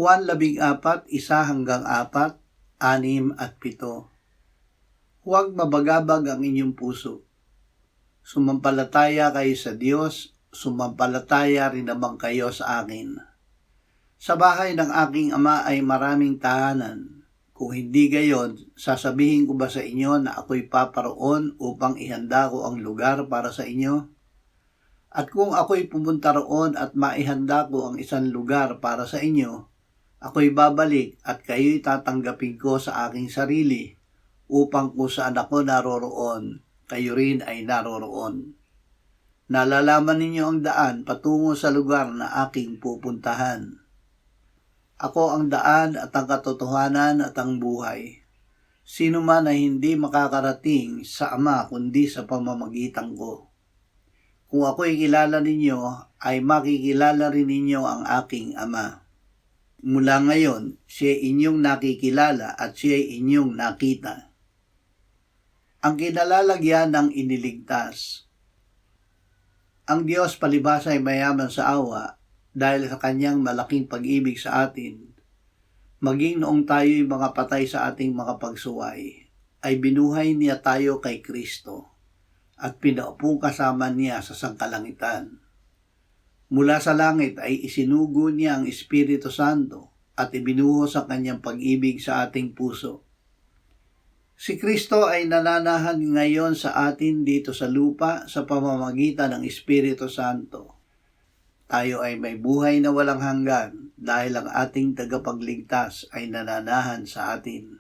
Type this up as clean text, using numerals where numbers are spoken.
Juan 14, 1-4, 6 at 7. Huwag mabagabag ang inyong puso. Sumampalataya kayo sa Diyos, sumampalataya rin naman kayo sa akin. Sa bahay ng aking ama ay maraming tahanan. Kung hindi gayon, sasabihin ko ba sa inyo na ako'y paparoon upang ihanda ko ang lugar para sa inyo? At kung ako'y pumunta roon at maihanda ko ang isang lugar para sa inyo, ako'y babalik at kayo'y tatanggapin ko sa aking sarili, upang kung saan ako naroroon, kayo rin ay naroroon. Nalalaman ninyo ang daan patungo sa lugar na aking pupuntahan. Ako ang daan at ang katotohanan at ang buhay. Sino man ay hindi makakarating sa Ama kundi sa pamamagitan ko. Kung ako'y kilala ninyo, ay makikilala rin ninyo ang aking Ama. Mula ngayon, siya inyong nakikilala at siya inyong nakita. Ang kinalalagyan ng iniligtas. Ang Diyos palibhasa ay mayaman sa awa dahil sa kanyang malaking pag-ibig sa atin. Maging noong tayo'y mga patay sa ating mga pagsuway, ay binuhay niya tayo kay Kristo at pinaupong kasama niya sa sangkalangitan. Mula sa langit ay isinugo niya ang Espiritu Santo at ibinuhos ang kanyang pag-ibig sa ating puso. Si Kristo ay nananahan ngayon sa atin dito sa lupa sa pamamagitan ng Espiritu Santo. Tayo ay may buhay na walang hanggan dahil ang ating tagapagligtas ay nananahan sa atin.